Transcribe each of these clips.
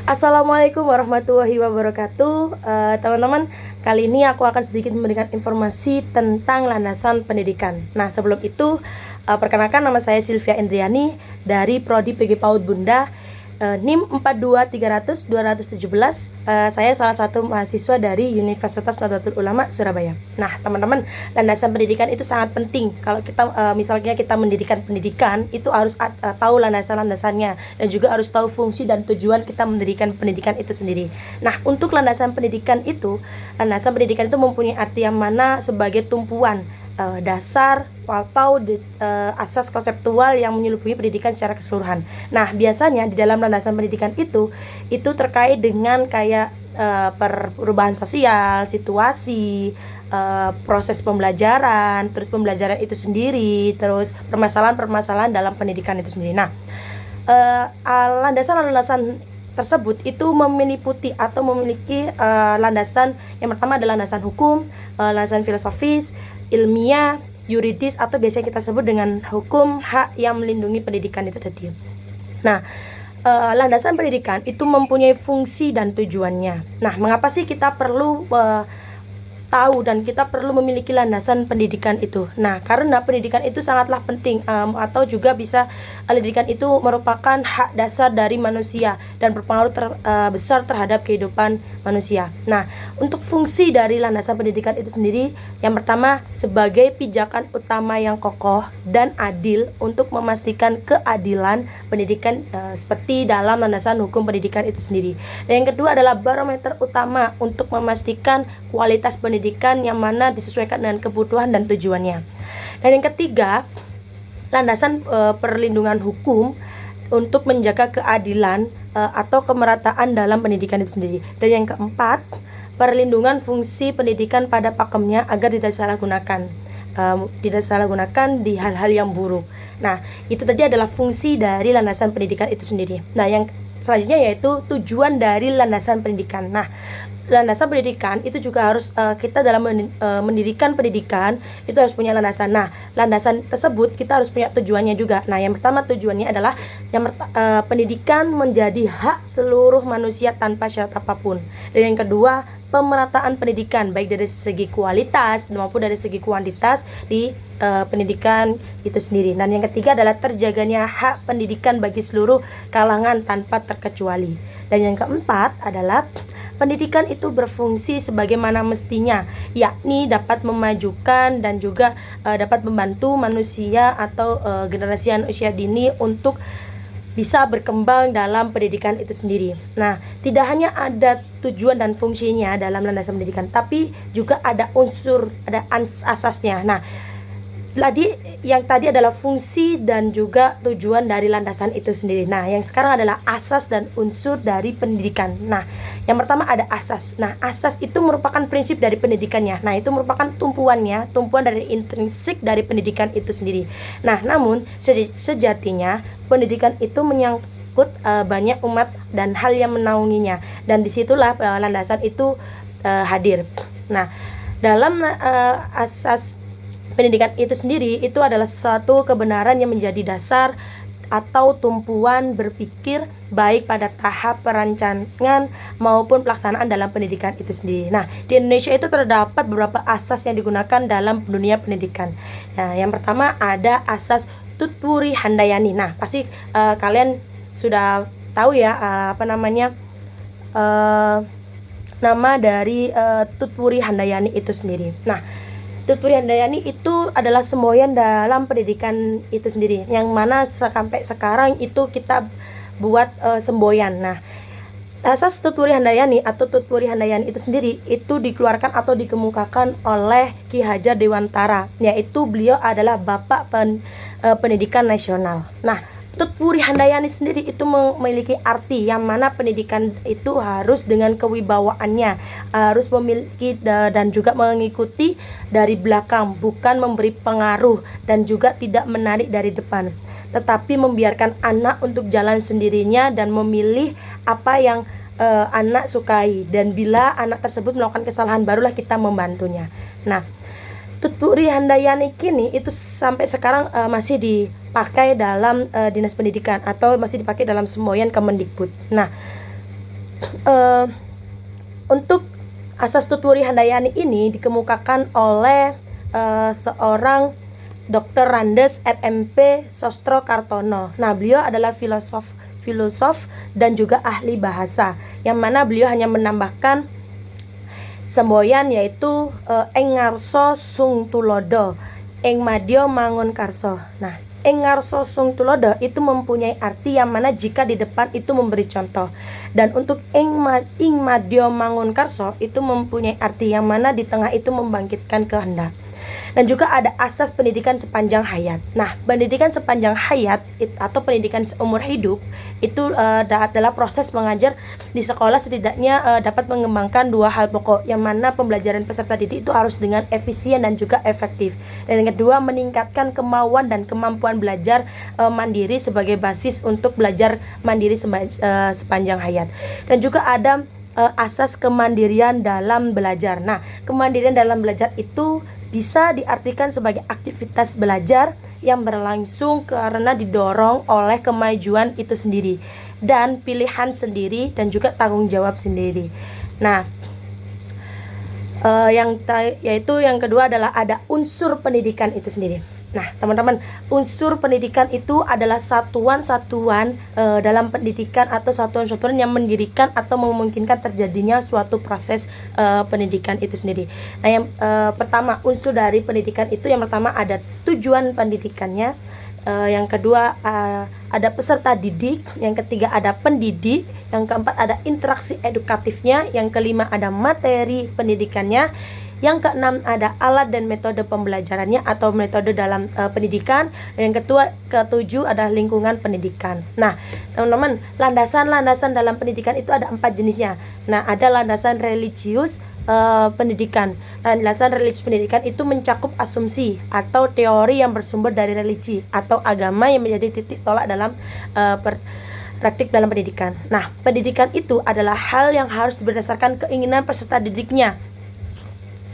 Assalamualaikum warahmatullahi wabarakatuh. Teman-teman, kali ini aku akan sedikit memberikan informasi tentang landasan pendidikan. Nah, sebelum itu, perkenalkan nama saya Sylvia Indriani dari Prodi PG PAUD Bunda, NIM 42300-217. Saya salah satu mahasiswa dari Universitas Nahdlatul Ulama Surabaya. Nah, teman-teman, landasan pendidikan itu sangat penting. Kalau kita misalnya kita mendirikan pendidikan, itu harus tahu landasan-landasannya dan juga harus tahu fungsi dan tujuan kita mendirikan pendidikan itu sendiri. Nah, untuk landasan pendidikan itu mempunyai arti yang mana sebagai tumpuan dasar atau asas konseptual yang menyeluruhi pendidikan secara keseluruhan. Nah, biasanya di dalam landasan pendidikan itu terkait dengan kayak perubahan sosial, situasi, proses pembelajaran, terus pembelajaran itu sendiri, terus permasalahan-permasalahan dalam pendidikan itu sendiri. Nah, landasan-landasan tersebut itu memiliki landasan yang pertama adalah landasan hukum, landasan filosofis, ilmiah, yuridis, atau biasanya kita sebut dengan hukum hak yang melindungi pendidikan itu tadi. Nah, landasan pendidikan itu mempunyai fungsi dan tujuannya. Nah, mengapa sih kita perlu tahu dan kita perlu memiliki landasan pendidikan itu? Nah, karena pendidikan itu sangatlah penting, atau juga bisa pendidikan itu merupakan hak dasar dari manusia dan berpengaruh besar terhadap kehidupan manusia. Nah, untuk fungsi dari landasan pendidikan itu sendiri, yang pertama sebagai pijakan utama yang kokoh dan adil untuk memastikan keadilan pendidikan, seperti dalam landasan hukum pendidikan itu sendiri. Dan yang kedua adalah barometer utama untuk memastikan kualitas pendidikan yang mana disesuaikan dengan kebutuhan dan tujuannya. Dan yang ketiga, landasan perlindungan hukum untuk menjaga keadilan atau kemerataan dalam pendidikan itu sendiri. Dan yang keempat, perlindungan fungsi pendidikan pada pakemnya agar tidak disalahgunakan di hal-hal yang buruk. Nah, itu tadi adalah fungsi dari landasan pendidikan itu sendiri. Nah, yang selanjutnya yaitu tujuan dari landasan pendidikan. Nah, landasan pendidikan itu juga harus kita dalam mendirikan pendidikan itu harus punya landasan. Nah, landasan tersebut kita harus punya tujuannya juga. Nah, yang pertama tujuannya adalah pendidikan menjadi hak seluruh manusia tanpa syarat apapun. Dan yang kedua, pemerataan pendidikan baik dari segi kualitas maupun dari segi kuantitas di pendidikan itu sendiri. Dan yang ketiga adalah terjaganya hak pendidikan bagi seluruh kalangan tanpa terkecuali. Dan yang keempat adalah pendidikan itu berfungsi sebagaimana mestinya, yakni dapat memajukan dan juga dapat membantu manusia atau generasi usia dini untuk bisa berkembang dalam pendidikan itu sendiri. Nah, tidak hanya ada tujuan dan fungsinya dalam landasan pendidikan, tapi juga ada asasnya. Nah, yang tadi adalah fungsi dan juga tujuan dari landasan itu sendiri. Nah, yang sekarang adalah asas dan unsur dari pendidikan. Nah, yang pertama ada asas. Nah, asas itu merupakan prinsip dari pendidikannya. Nah, itu merupakan tumpuan dari intrinsik dari pendidikan itu sendiri. Nah, namun sejatinya pendidikan itu menyangkut banyak umat dan hal yang menaunginya. Dan disitulah landasan itu hadir. Nah, dalam asas pendidikan itu sendiri itu adalah suatu kebenaran yang menjadi dasar atau tumpuan berpikir baik pada tahap perancangan maupun pelaksanaan dalam pendidikan itu sendiri. Nah, di Indonesia itu terdapat beberapa asas yang digunakan dalam dunia pendidikan. Nah, yang pertama ada asas Tutpuri Handayani. Nah, pasti kalian sudah tahu ya nama dari Tutpuri Handayani itu sendiri. Nah, Tutpuri Handayani itu adalah semboyan dalam pendidikan itu sendiri, yang mana sampai sekarang itu kita buat semboyan. Nah, asas Tutpuri Handayani atau Tutpuri Handayani itu sendiri itu dikeluarkan atau dikemukakan oleh Ki Hajar Dewantara, yaitu beliau adalah Bapak Pendidikan Nasional. Nah, Tutpuri Handayani sendiri itu memiliki arti yang mana pendidikan itu harus dengan kewibawaannya, harus memiliki dan juga mengikuti dari belakang, bukan memberi pengaruh dan juga tidak menarik dari depan, tetapi membiarkan anak untuk jalan sendirinya dan memilih apa yang anak sukai, dan bila anak tersebut melakukan kesalahan barulah kita membantunya. Nah, Tutpuri Handayani kini itu sampai sekarang masih dipakai dalam dinas pendidikan atau masih dipakai dalam semboyan Kemendikbud. Nah, eh, untuk asas tuturi handayani ini dikemukakan oleh seorang Dr. Randes RMP Sostro Kartono. Nah, beliau adalah filosof dan juga ahli bahasa, yang mana beliau hanya menambahkan semboyan yaitu ing ngarsa sung tulodo, ing madya mangun karso. Nah, ing ngarsa sung tulodo itu mempunyai arti yang mana jika di depan itu memberi contoh, dan untuk ing madya mangun karso itu mempunyai arti yang mana di tengah itu membangkitkan kehendak. Dan juga ada asas pendidikan sepanjang hayat. Nah, pendidikan sepanjang hayat atau pendidikan seumur hidup itu adalah proses mengajar di sekolah setidaknya dapat mengembangkan dua hal pokok, yang mana pembelajaran peserta didik itu harus dengan efisien dan juga efektif. Dan yang kedua, meningkatkan kemauan dan kemampuan belajar mandiri sebagai basis untuk belajar mandiri sepanjang hayat. Dan juga ada asas kemandirian dalam belajar. Nah, kemandirian dalam belajar itu bisa diartikan sebagai aktivitas belajar yang berlangsung karena didorong oleh kemajuan itu sendiri dan pilihan sendiri dan juga tanggung jawab sendiri. Nah, yaitu yang kedua adalah ada unsur pendidikan itu sendiri. Nah, teman-teman, unsur pendidikan itu adalah satuan-satuan dalam pendidikan atau satuan-satuan yang mendirikan atau memungkinkan terjadinya suatu proses pendidikan itu sendiri. Nah, yang pertama, unsur dari pendidikan itu yang pertama ada tujuan pendidikannya, yang kedua ada peserta didik, yang ketiga ada pendidik, yang keempat ada interaksi edukatifnya, yang kelima ada materi pendidikannya, yang keenam ada alat dan metode pembelajarannya atau metode dalam pendidikan, dan yang ketujuh adalah lingkungan pendidikan. Nah, teman-teman, landasan-landasan dalam pendidikan itu ada 4 jenisnya. Nah, ada landasan religius pendidikan. Landasan religius pendidikan itu mencakup asumsi atau teori yang bersumber dari religi atau agama yang menjadi titik tolak dalam praktik dalam pendidikan. Nah, pendidikan itu adalah hal yang harus berdasarkan keinginan peserta didiknya,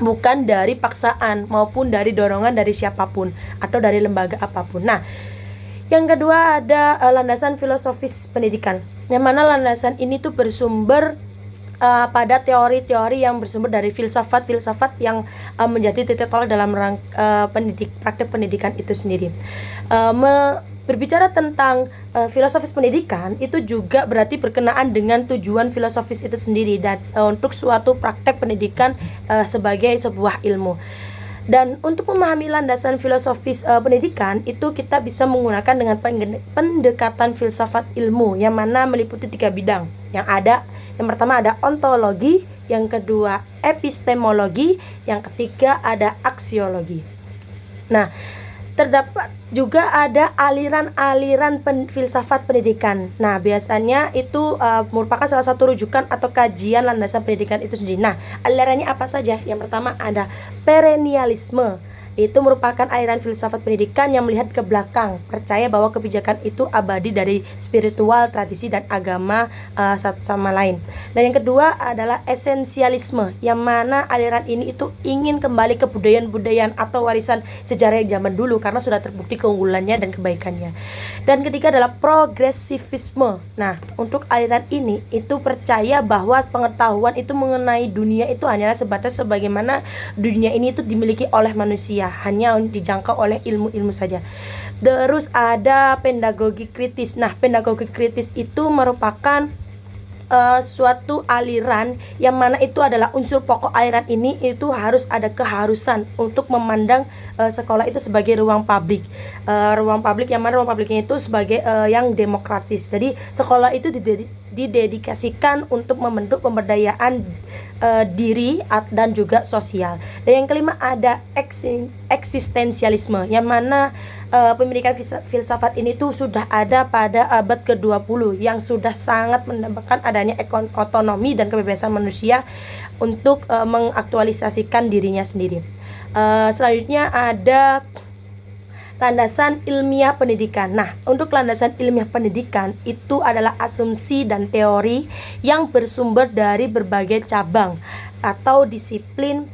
bukan dari paksaan maupun dari dorongan dari siapapun atau dari lembaga apapun. Nah, yang kedua ada landasan filosofis pendidikan, yang mana landasan ini tuh bersumber pada teori-teori yang bersumber dari filsafat-filsafat yang menjadi titik tolak dalam praktik pendidikan itu sendiri. Berbicara tentang filosofis pendidikan itu juga berarti berkenaan dengan tujuan filosofis itu sendiri dan untuk suatu praktek pendidikan sebagai sebuah ilmu. Dan untuk memahami landasan filosofis pendidikan itu kita bisa menggunakan dengan pendekatan filsafat ilmu, yang mana meliputi 3 bidang yang ada. Yang pertama ada ontologi, yang kedua epistemologi, yang ketiga ada aksiologi. Nah, terdapat juga ada aliran-aliran filsafat pendidikan. Nah, biasanya itu merupakan salah satu rujukan atau kajian landasan pendidikan itu sendiri. Nah, alirannya apa saja? Yang pertama ada perennialisme. Itu merupakan aliran filsafat pendidikan yang melihat ke belakang, percaya bahwa kebijakan itu abadi dari spiritual, tradisi, dan agama satu sama lain. Dan yang kedua adalah esensialisme, yang mana aliran ini itu ingin kembali ke budaya-budayaan atau warisan sejarah yang zaman dulu karena sudah terbukti keunggulannya dan kebaikannya. Dan ketiga adalah progresivisme. Nah, untuk aliran ini itu percaya bahwa pengetahuan itu mengenai dunia itu hanyalah sebatas sebagaimana dunia ini itu dimiliki oleh manusia, hanya dijangkau oleh ilmu-ilmu saja. Terus ada pedagogi kritis. Nah, pedagogi kritis itu merupakan suatu aliran yang mana itu adalah unsur pokok aliran ini itu harus ada keharusan untuk memandang sekolah itu sebagai ruang publik. Ruang publik yang mana ruang publiknya itu sebagai yang demokratis. Jadi sekolah itu didedikasikan untuk membentuk pemberdayaan diri dan juga sosial. Dan yang kelima ada eksistensialisme, yang mana pemikiran filsafat ini tuh sudah ada pada abad ke-20 yang sudah sangat menambahkan adanya otonomi dan kebebasan manusia untuk mengaktualisasikan dirinya sendiri. Selanjutnya ada landasan ilmiah pendidikan. Nah, untuk landasan ilmiah pendidikan itu adalah asumsi dan teori yang bersumber dari berbagai cabang atau disiplin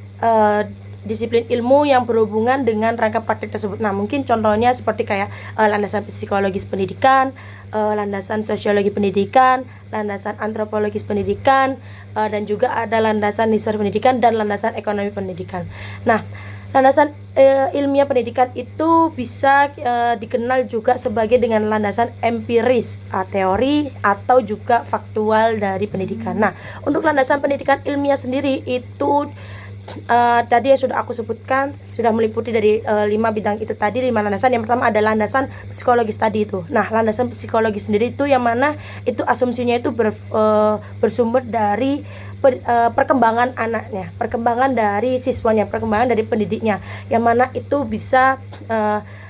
ilmu yang berhubungan dengan rangka praktik tersebut. Nah, mungkin contohnya seperti kayak landasan psikologis pendidikan, landasan sosiologi pendidikan, landasan antropologis pendidikan, dan juga ada landasan histori pendidikan dan landasan ekonomi pendidikan. Nah, landasan ilmiah pendidikan itu bisa dikenal juga sebagai dengan landasan empiris, teori atau juga faktual dari pendidikan. Nah, untuk landasan pendidikan ilmiah sendiri itu tadi yang sudah aku sebutkan sudah meliputi dari 5 bidang itu tadi, 5 landasan. Yang pertama ada landasan psikologis tadi itu. Nah, landasan psikologis sendiri itu yang mana itu asumsinya itu bersumber dari perkembangan anaknya, perkembangan dari siswanya, perkembangan dari pendidiknya, yang mana itu bisa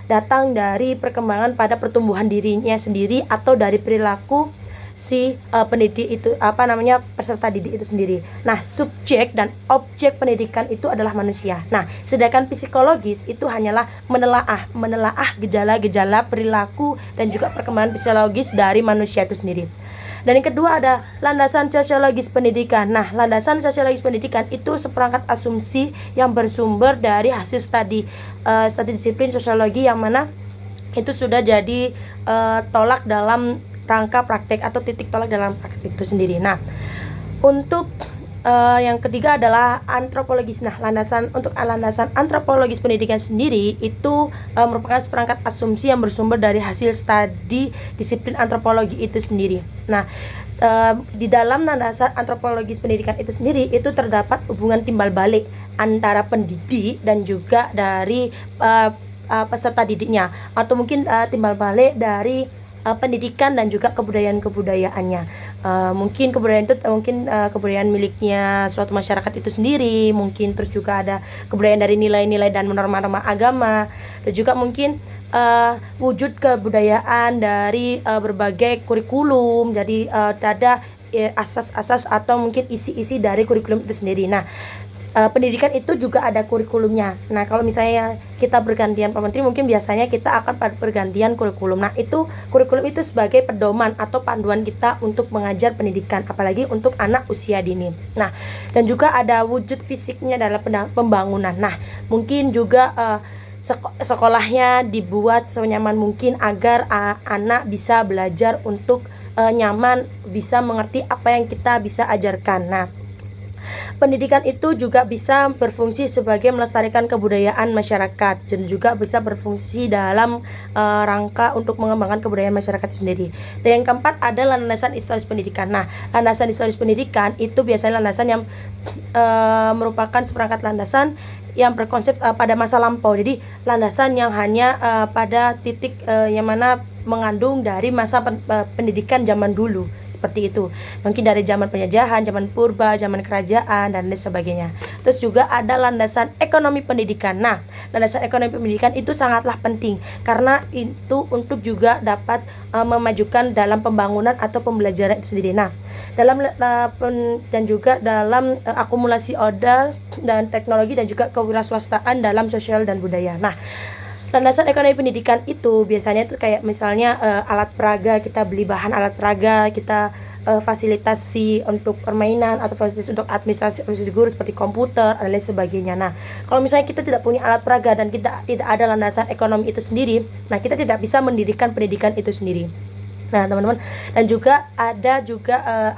datang dari perkembangan pada pertumbuhan dirinya sendiri atau dari perilaku si pendidik itu peserta didik itu sendiri. Nah, subjek dan objek pendidikan itu adalah manusia. Nah, sedangkan psikologis itu hanyalah menelaah gejala-gejala perilaku dan juga perkembangan fisiologis dari manusia itu sendiri. Dan yang kedua ada landasan sosiologis pendidikan. Nah, landasan sosiologis pendidikan itu seperangkat asumsi yang bersumber dari hasil studi disiplin sosiologi yang mana itu sudah jadi tolak dalam rangka praktek atau titik tolak dalam praktek itu sendiri. Nah, untuk yang ketiga adalah antropologis. Nah, landasan antropologis pendidikan sendiri itu merupakan seperangkat asumsi yang bersumber dari hasil studi disiplin antropologi itu sendiri. Nah, di dalam landasan antropologis pendidikan itu sendiri itu terdapat hubungan timbal balik antara pendidik dan juga dari peserta didiknya, atau mungkin timbal balik dari pendidikan dan juga kebudayaan-kebudayaannya. Mungkin kebudayaan itu kebudayaan miliknya suatu masyarakat itu sendiri, mungkin terus juga ada kebudayaan dari nilai-nilai dan norma-norma agama, dan juga mungkin wujud kebudayaan dari berbagai kurikulum. Jadi ada asas-asas atau mungkin isi-isi dari kurikulum itu sendiri. Nah, pendidikan itu juga ada kurikulumnya. Nah, kalau misalnya kita bergantian Pak Menteri, mungkin biasanya kita akan bergantian kurikulum. Nah, itu kurikulum itu sebagai pedoman atau panduan kita untuk mengajar pendidikan, apalagi untuk anak usia dini. Nah, dan juga ada wujud fisiknya dalam pembangunan. Nah, mungkin juga sekolahnya dibuat senyaman mungkin agar anak bisa belajar untuk nyaman, bisa mengerti apa yang kita bisa ajarkan. Nah, pendidikan itu juga bisa berfungsi sebagai melestarikan kebudayaan masyarakat dan juga bisa berfungsi dalam rangka untuk mengembangkan kebudayaan masyarakat itu sendiri. Dan yang keempat ada landasan historis pendidikan. Nah, landasan historis pendidikan itu biasanya landasan yang merupakan seperangkat landasan yang berkonsep pada masa lampau. Jadi landasan yang hanya pada titik yang mana mengandung dari masa pendidikan zaman dulu, seperti itu. Mungkin dari zaman penjajahan, zaman purba, zaman kerajaan dan lain sebagainya. Terus juga ada landasan ekonomi pendidikan. Nah, landasan ekonomi pendidikan itu sangatlah penting karena itu untuk juga dapat memajukan dalam pembangunan atau pembelajaran itu sendiri. Nah, dalam dan juga dalam akumulasi modal dan teknologi dan juga kewirausahaan dalam sosial dan budaya. Nah, landasan ekonomi pendidikan itu biasanya itu kayak misalnya alat peraga, kita beli bahan alat peraga, kita fasilitasi untuk permainan atau fasilitas untuk administrasi guru seperti komputer dan lain sebagainya. Nah, kalau misalnya kita tidak punya alat peraga dan kita tidak ada landasan ekonomi itu sendiri, nah kita tidak bisa mendirikan pendidikan itu sendiri. Nah, teman-teman, dan juga ada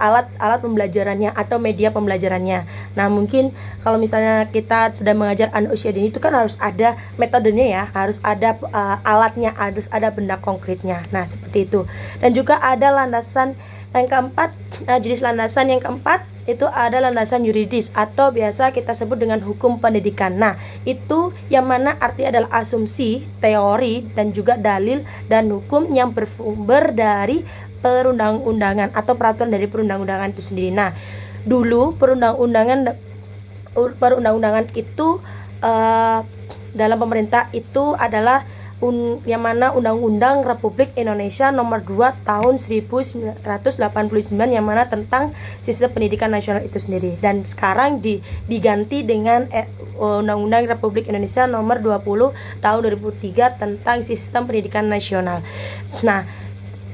alat-alat pembelajarannya atau media pembelajarannya. Nah, mungkin kalau misalnya kita sedang mengajar anak usia dini itu kan harus ada metodenya ya, harus ada alatnya, harus ada benda konkretnya. Nah, seperti itu. Dan juga ada landasan yang keempat, jenis landasan yang keempat itu ada landasan yuridis atau biasa kita sebut dengan hukum pendidikan. Nah, itu yang mana artinya adalah asumsi, teori, dan juga dalil dan hukum yang bersumber dari perundang-undangan atau peraturan dari perundang-undangan itu sendiri. Nah, dulu perundang-undangan itu dalam pemerintah itu adalah yang mana Undang-Undang Republik Indonesia Nomor 2 Tahun 1989 yang mana tentang sistem pendidikan nasional itu sendiri, dan sekarang diganti dengan Undang-Undang Republik Indonesia Nomor 20 Tahun 2003 tentang sistem pendidikan nasional. Nah,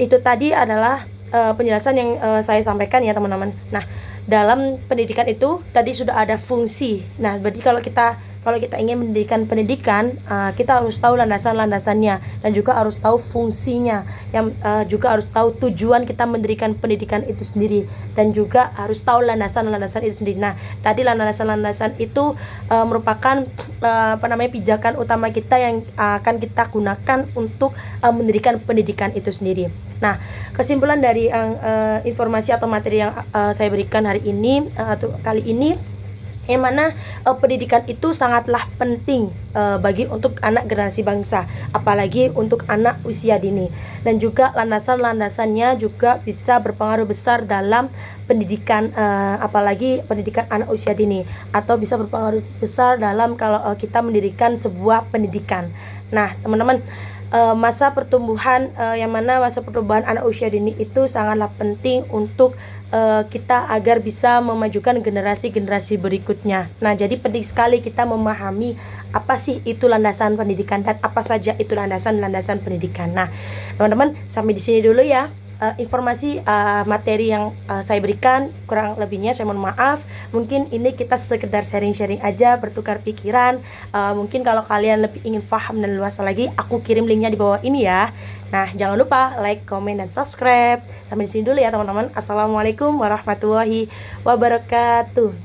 itu tadi adalah penjelasan yang saya sampaikan ya teman-teman. Nah, dalam pendidikan itu tadi sudah ada fungsi. Nah, berarti kalau kita kalau kita ingin mendirikan pendidikan, kita harus tahu landasan-landasannya dan juga harus tahu fungsinya, yang juga harus tahu tujuan kita mendirikan pendidikan itu sendiri, dan juga harus tahu landasan-landasan itu sendiri. Nah, tadi landasan-landasan itu merupakan pijakan utama kita yang akan kita gunakan untuk mendirikan pendidikan itu sendiri. Nah, kesimpulan dari informasi atau materi yang saya berikan hari ini atau kali ini, yang mana pendidikan itu sangatlah penting bagi untuk anak generasi bangsa, apalagi untuk anak usia dini, dan juga landasan-landasannya juga bisa berpengaruh besar dalam pendidikan, apalagi pendidikan anak usia dini, atau bisa berpengaruh besar dalam kalau kita mendirikan sebuah pendidikan. Nah, teman-teman, masa pertumbuhan yang mana masa pertumbuhan anak usia dini itu sangatlah penting untuk kita agar bisa memajukan generasi-generasi berikutnya. Nah, jadi penting sekali kita memahami apa sih itu landasan pendidikan dan apa saja itu landasan-landasan pendidikan. Nah, teman-teman, sampai di sini dulu ya informasi materi yang saya berikan. Kurang lebihnya saya mohon maaf. Mungkin ini kita sekedar sharing-sharing aja, bertukar pikiran. Mungkin kalau kalian lebih ingin paham dan luas lagi, aku kirim linknya di bawah ini ya. Nah, jangan lupa like, comment, dan subscribe. Sampai di sini dulu ya teman-teman. Assalamualaikum warahmatullahi wabarakatuh.